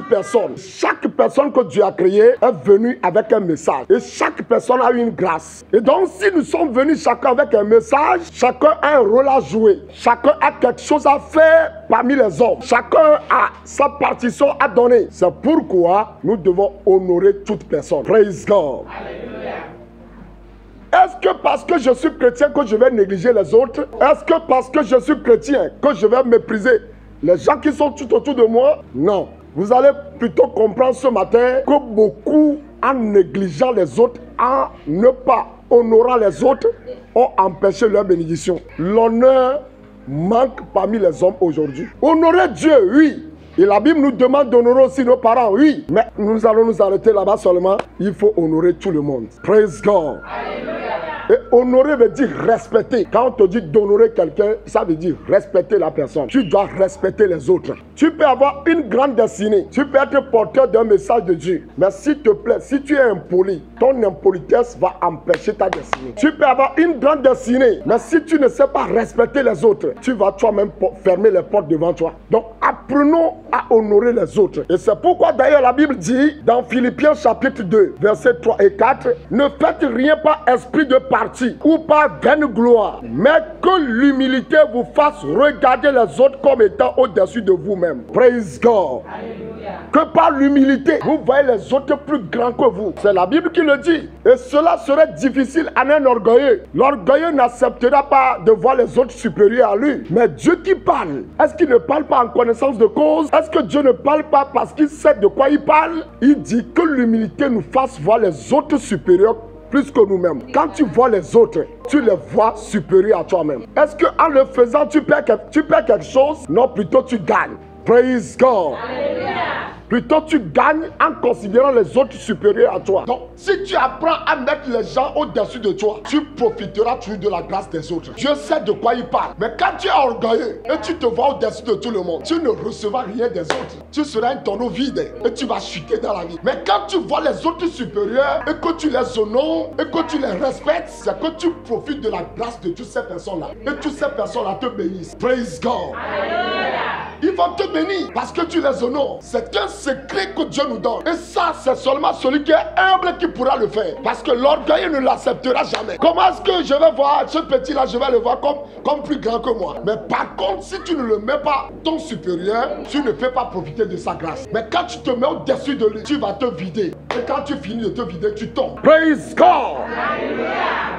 personne. Chaque personne que Dieu a créée est venue avec un message. Et chaque personne a une grâce. Et donc, si nous sommes venus chacun avec un message, chacun a un rôle à jouer. Chacun a quelque chose à faire parmi les hommes. Chacun a sa partition à donner. C'est pourquoi nous devons honorer toute personne. Praise God. Alléluia. Est-ce que parce que je suis chrétien que je vais négliger les autres? Est-ce que parce que je suis chrétien que je vais mépriser les gens qui sont tout autour de moi? Non. Vous allez plutôt comprendre ce matin que beaucoup, en négligeant les autres, en ne pas honorant les autres, ont empêché leur bénédiction. L'honneur manque parmi les hommes aujourd'hui. Honorer Dieu, oui. Et la Bible nous demande d'honorer aussi nos parents, oui. Mais nous allons nous arrêter là-bas seulement. Il faut honorer tout le monde. Praise God. Alléluia. Et honorer veut dire respecter. Quand on te dit d'honorer quelqu'un, ça veut dire respecter la personne. Tu dois respecter les autres. Tu peux avoir une grande destinée. Tu peux être porteur d'un message de Dieu. Mais s'il te plaît, si tu es impoli, ton impolitesse va empêcher ta destinée. Tu peux avoir une grande destinée. Mais si tu ne sais pas respecter les autres, tu vas toi-même fermer les portes devant toi. Donc apprenons à honorer les autres. Et c'est pourquoi d'ailleurs la Bible dit dans Philippiens chapitre 2, versets 3 et 4, ne faites rien par esprit de parti ou par vaine gloire, mais que l'humilité vous fasse regarder les autres comme étant au-dessus de vous-même. Praise God. Alléluia. Que par l'humilité, vous voyez les autres plus grands que vous. C'est la Bible qui le dit. Et cela serait difficile à un orgueilleux. L'orgueilleux n'acceptera pas de voir les autres supérieurs à lui. Mais Dieu qui parle, est-ce qu'il ne parle pas en connaissance de cause? Est-ce que Dieu ne parle pas parce qu'il sait de quoi il parle? Il dit que l'humilité nous fasse voir les autres supérieurs plus que nous-mêmes. Quand tu vois les autres, tu les vois supérieurs à toi-même. Est-ce qu'en le faisant, tu perds quelque chose? Non, plutôt tu gagnes. Praise God. Alléluia. Plutôt tu gagnes en considérant les autres supérieurs à toi. Donc, si tu apprends à mettre les gens au-dessus de toi, tu profiteras toujours de la grâce des autres. Dieu sait de quoi il parle. Mais quand tu es orgueilleux et tu te vois au-dessus de tout le monde, tu ne recevras rien des autres. Tu seras un tonneau vide et tu vas chuter dans la vie. Mais quand tu vois les autres supérieurs et que tu les honores et que tu les respectes, c'est que tu profites de la grâce de toutes ces personnes-là. Et toutes ces personnes-là te bénissent. Praise God. Alléluia. Ils vont te bénir parce que tu les honores. C'est un secret que Dieu nous donne. Et ça, c'est seulement celui qui est humble qui pourra le faire. Parce que l'orgueil ne l'acceptera jamais. Comment est-ce que je vais voir ce petit-là, je vais le voir comme plus grand que moi? Mais par contre, si tu ne le mets pas ton supérieur, tu ne peux pas profiter de sa grâce. Mais quand tu te mets au-dessus de lui, tu vas te vider. Et quand tu finis de te vider, tu tombes. Praise God. Alléluia.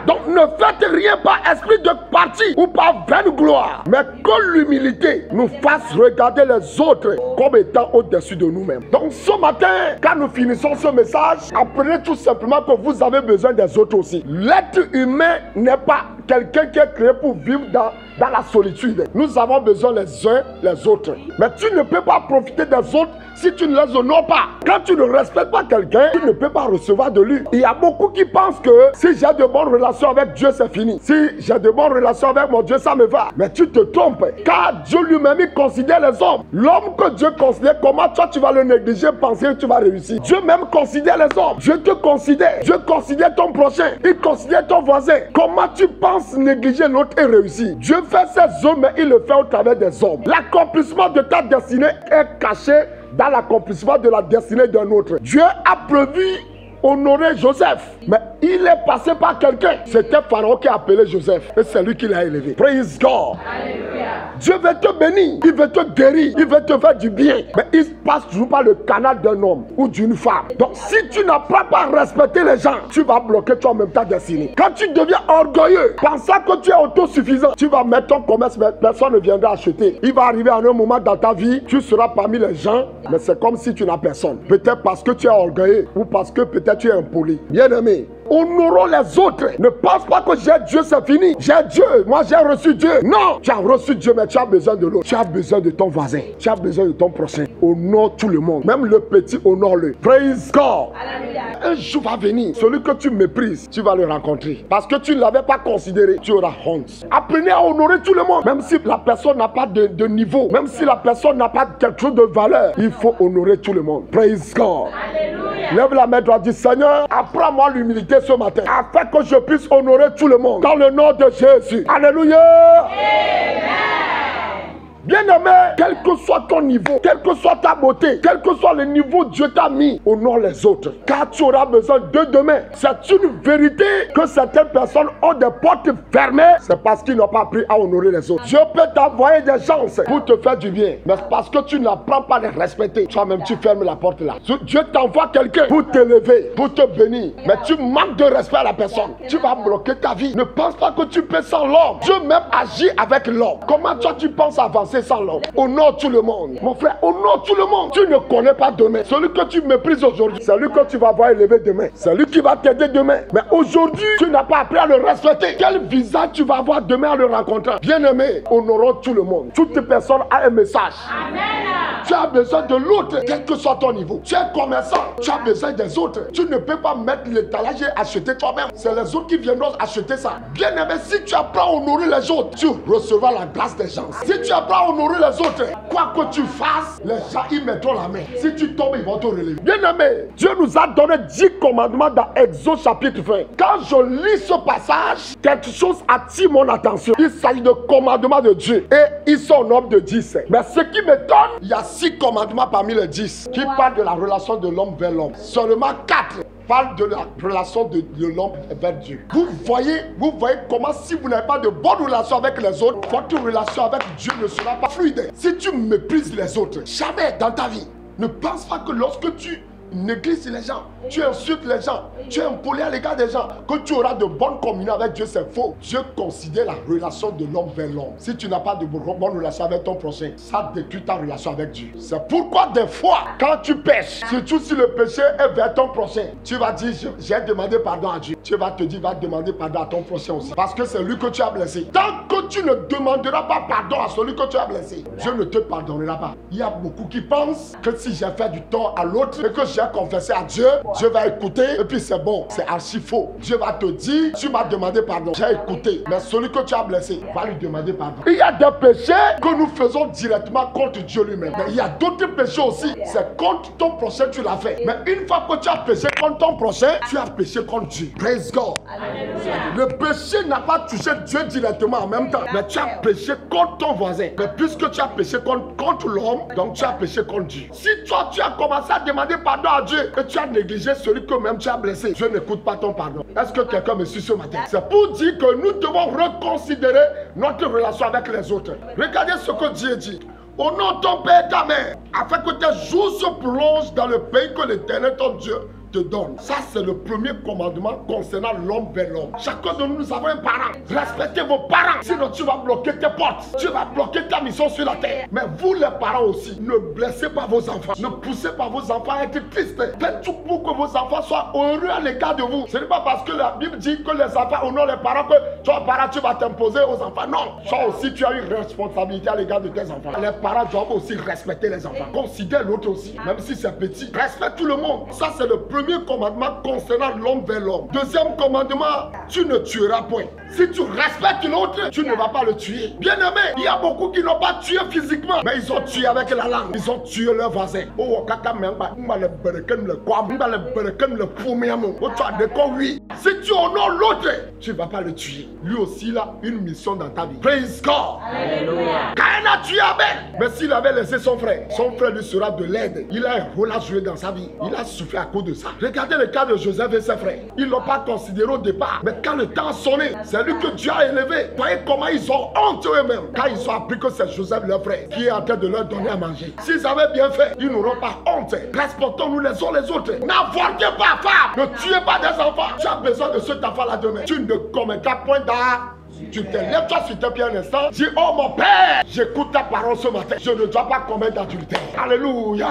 Donc ne faites rien par esprit de parti ou par vaine gloire, mais que l'humilité nous fasse regarder les autres comme étant au-dessus de nous-mêmes. Donc ce matin, quand nous finissons ce message, apprenez tout simplement que vous avez besoin des autres aussi. L'être humain n'est pas quelqu'un qui est créé pour vivre dans la solitude. Nous avons besoin les uns les autres. Mais tu ne peux pas profiter des autres si tu ne les honores pas. Quand tu ne respectes pas quelqu'un, tu ne peux pas recevoir de lui. Il y a beaucoup qui pensent que si j'ai de bonnes relations avec Dieu, c'est fini. Si j'ai de bonnes relations avec mon Dieu, ça me va. Mais tu te trompes. Car Dieu lui-même, il considère les hommes. L'homme que Dieu considère, comment toi tu vas le négliger, penser que tu vas réussir? Dieu même considère les hommes. Dieu te considère. Dieu considère ton prochain. Il considère ton voisin. Comment tu penses négliger l'autre et réussir? Dieu fait ses hommes, mais il le fait au travers des hommes. L'accomplissement de ta destinée est caché dans l'accomplissement de la destinée d'un autre. Dieu a prévu honorer Joseph, mais il est passé par quelqu'un. C'était Pharaon qui a appelé Joseph et c'est lui qui l'a élevé. Praise God. Alléluia. Dieu veut te bénir, il veut te guérir, il veut te faire du bien, mais il passe toujours par le canal d'un homme ou d'une femme. Donc si tu n'apprends pas à respecter les gens, tu vas bloquer toi-même ta destinée. Quand tu deviens orgueilleux, pensant que tu es autosuffisant, tu vas mettre ton commerce, mais personne ne viendra acheter. Il va arriver à un moment dans ta vie, tu seras parmi les gens, mais c'est comme si tu n'as personne. Peut-être parce que tu es orgueilleux ou parce que peut-être tu es impoli. Bien aimé, honorons les autres. Ne pense pas que j'ai Dieu, c'est fini. J'ai Dieu, moi j'ai reçu Dieu. Non, tu as reçu Dieu, mais tu as besoin de l'autre. Tu as besoin de ton voisin. Tu as besoin de ton prochain. Honore tout le monde. Même le petit, honore-le. Praise God. Alléluia. Un jour va venir, celui que tu méprises, tu vas le rencontrer. Parce que tu ne l'avais pas considéré, tu auras honte. Apprenez à honorer tout le monde. Même si la personne n'a pas de niveau, même si la personne n'a pas quelque chose de valeur, il faut honorer tout le monde. Praise God. Alléluia. Lève la main droite, dis Seigneur, apprends-moi l'humilité ce matin, afin que je puisse honorer tout le monde. Dans le nom de Jésus. Alléluia. Amen. Bien-aimé, quel que soit ton niveau, quelle que soit ta beauté, quel que soit le niveau Dieu t'a mis, honore les autres. Car tu auras besoin de demain. C'est une vérité que certaines personnes ont des portes fermées. C'est parce qu'ils n'ont pas appris à honorer les autres. Dieu peut t'envoyer des gens pour te faire du bien. Mais parce que tu n'apprends pas à les respecter, toi-même tu fermes la porte là. Dieu t'envoie quelqu'un pour t'élever, pour te bénir. Mais tu manques de respect à la personne. Tu vas bloquer ta vie. Ne pense pas que tu peux sans l'homme. Dieu même agit avec l'homme. Comment toi tu penses avancer sans l'homme? Honore tout le monde. Mon frère, honore tout le monde. Tu ne connais pas demain. Celui que tu méprises aujourd'hui, c'est lui que tu vas voir élever demain. C'est lui qui va t'aider demain. Mais aujourd'hui, tu n'as pas appris à le respecter. Quel visage tu vas avoir demain en le rencontrant? Bien-aimé, honorons tout le monde. Toute personne a un message. Amen. Tu as besoin de l'autre, quel que soit ton niveau. Tu es commerçant, tu as besoin des autres. Tu ne peux pas mettre l'étalage et acheter toi-même. C'est les autres qui viendront acheter ça. Bien-aimé, si tu apprends à honorer les autres, tu recevras la grâce des gens. Si tu apprends à honorer les autres, quoi que tu fasses, les gens y mettront la main. Si tu tombes, ils vont te relever. Bien-aimé, Dieu nous a donné 10 commandements dans Exode chapitre 20. Quand je lis ce passage, quelque chose attire mon attention. Il s'agit de commandements de Dieu. Et ils sont au nombre de 10. Mais ce qui m'étonne, il y a 6 commandements parmi les 10 qui parlent de la relation de l'homme vers l'homme. Seulement 4 parlent de la relation de l'homme vers Dieu. Vous voyez comment si vous n'avez pas de bonne relation avec les autres, votre relation avec Dieu ne sera pas fluide. Si tu méprises les autres, jamais dans ta vie, ne pense pas que lorsque tu négliges les gens, tu insultes les gens, tu es impoli à l'égard des gens, que tu auras de bonnes communions avec Dieu, c'est faux. Dieu considère la relation de l'homme vers l'homme. Si tu n'as pas de bonne relation avec ton prochain, ça détruit ta relation avec Dieu. C'est pourquoi des fois, quand tu pêches, surtout si le péché est vers ton prochain, tu vas dire, j'ai demandé pardon à Dieu. Dieu va te dire, va demander pardon à ton prochain aussi. Parce que c'est lui que tu as blessé. Tant que tu ne demanderas pas pardon à celui que tu as blessé, Dieu ne te pardonnera pas. Il y a beaucoup qui pensent que si j'ai fait du tort à l'autre et que j'ai confessé à Dieu, Dieu va écouter et puis c'est bon. C'est archi faux. Dieu va te dire, tu m'as demandé pardon, j'ai écouté. Mais celui que tu as blessé, va lui demander pardon. Il y a des péchés que nous faisons directement contre Dieu lui-même. Mais il y a d'autres péchés aussi. C'est contre ton prochain tu l'as fait. Mais une fois que tu as péché contre ton prochain, tu as péché contre Dieu. Praise God. Alléluia. Le péché n'a pas touché Dieu directement en même temps. Mais tu as péché contre ton voisin. Mais puisque tu as péché contre l'homme, donc tu as péché contre Dieu. Si toi tu as commencé à demander pardon à Dieu et tu as négligé celui que même tu as blessé, Dieu n'écoute pas ton pardon. Est-ce que quelqu'un me suit ce matin? C'est pour dire que nous devons reconsidérer notre relation avec les autres. Regardez ce que Dieu dit. Honore ton père et ta mère, afin que tes jours se prolongent dans le pays que l'Éternel ton Dieu te donne. Ça, c'est le premier commandement concernant l'homme vers l'homme. Chacun de nous avons un parent. Respectez vos parents. Sinon, tu vas bloquer tes portes. Tu vas bloquer ta mission sur la terre. Mais vous, les parents aussi, ne blessez pas vos enfants. Ne poussez pas vos enfants à être tristes. Faites tout pour que vos enfants soient heureux à l'égard de vous. Ce n'est pas parce que la Bible dit que les enfants honorent les parents que toi, parent, tu vas t'imposer aux enfants. Non. Toi aussi, tu as une responsabilité à l'égard de tes enfants. Les parents doivent aussi respecter les enfants. Considère l'autre aussi, même si c'est petit. Respecte tout le monde. Ça, c'est le premier commandement concernant l'homme vers l'homme. Deuxième commandement, tu ne tueras point. Si tu respectes l'autre, tu ne vas pas le tuer. Bien aimé, il y a beaucoup qui n'ont pas tué physiquement, mais ils ont tué avec la langue. Ils ont tué leur voisin. Si tu honores l'autre, tu ne vas pas le tuer. Lui aussi, il a une mission dans ta vie. Praise God. Alléluia. Caïn a tué Abel, mais s'il avait laissé son frère lui sera de l'aide. Il a un rôle à jouer dans sa vie. Il a souffert à cause de ça. Regardez le cas de Joseph et ses frères. Ils ne l'ont pas considéré au départ. Mais quand le temps a sonné, c'est lui que Dieu a élevé. Voyez comment ils ont honte eux-mêmes. Quand ils ont appris que c'est Joseph leur frère qui est en train de leur donner à manger. S'ils avaient bien fait, ils n'auront pas honte. Respectons-nous les uns les autres. N'avortez pas, femme. Ne tuez pas des enfants. Tu as besoin de cet enfant-là demain. Tu ne commettras point d'art. Tu te lèves toi sur tes pieds un instant. Dis, oh mon père, j'écoute ta parole ce matin. Je ne dois pas commettre d'adultère. Alléluia.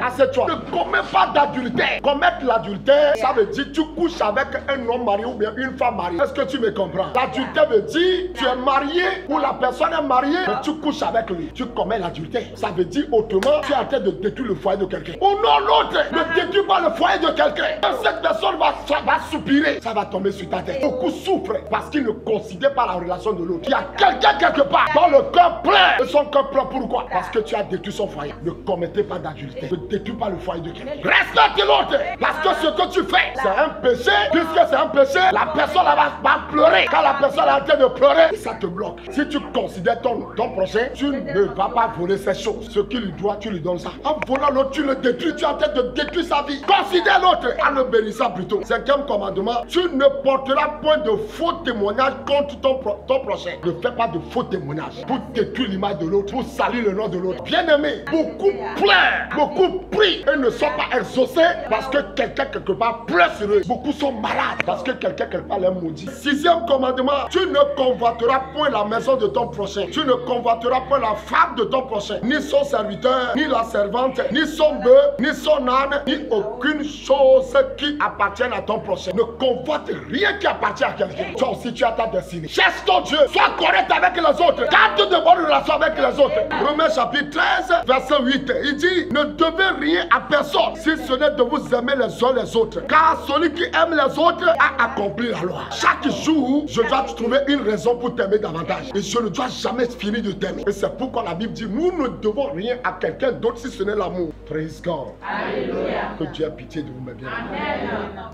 Assieds-toi. Ne commets pas d'adultère. Commettre l'adultère, ça veut dire tu couches avec un homme marié ou bien une femme mariée. Est-ce que tu me comprends? L'adultère veut dire tu es marié ou la personne est mariée, mais tu couches avec lui. Tu commets l'adultère. Ça veut dire autrement, tu es en train de détruire le foyer de quelqu'un. Ou non, l'autre, ne détruis pas le foyer de quelqu'un. Cette personne va soupirer. Ça va tomber sur ta tête. Beaucoup souffrent parce qu'ils ne considèrent pas la relation de l'autre. Il y a quelqu'un quelque part dans le cœur plein. Et son cœur plein, pourquoi? Parce que tu as détruit son foyer. Ne commettez pas d'adultère. Ne détruis pas le foyer de quelqu'un. Respecte l'autre. Parce que ce que tu fais, c'est un péché. Puisque c'est un péché, la personne va pleurer. Quand la personne est en train de pleurer, ça te bloque. Si tu considères ton prochain, tu ne vas pas voler ces choses. Ce qu'il lui doit, tu lui donnes ça. En volant l'autre, tu le détruis. Tu es en train de détruire sa vie. Considère l'autre en le bénissant plutôt. Cinquième commandement, tu ne porteras point de faux témoignages contre ton prochain. Ne fais pas de faux témoignages pour détruire l'image de l'autre, pour salir le nom de l'autre. Bien aimé, beaucoup pleurent, beaucoup prient et ne sont pas exaucés parce que quelqu'un quelque part pleure sur eux. Beaucoup sont malades parce que quelqu'un quelque part les maudit. Sixième commandement, tu ne convoiteras point la maison de ton prochain. Tu ne convoiteras point la femme de ton prochain, ni son serviteur, ni la servante, ni son bœuf, ni son âne, ni aucune chose qui appartienne à ton prochain. Ne convoite rien qui appartient à quelqu'un. Toi aussi, tu as ta destinée. Cherche ton Dieu. Sois correct avec les autres. Garde de bonnes relations avec les autres. Romains chapitre 13, verset 8. Il dit, ne devez rien à personne, si ce n'est de vous aimer les uns les autres. Car celui qui aime les autres a accompli la loi. Chaque jour, je dois trouver une raison pour t'aimer davantage. Et je ne dois jamais finir de t'aimer. Et c'est pourquoi la Bible dit, nous ne devons rien à quelqu'un d'autre si ce n'est l'amour. Praise God. Alléluia. Que Dieu ait pitié de vous, mes bien. Amen.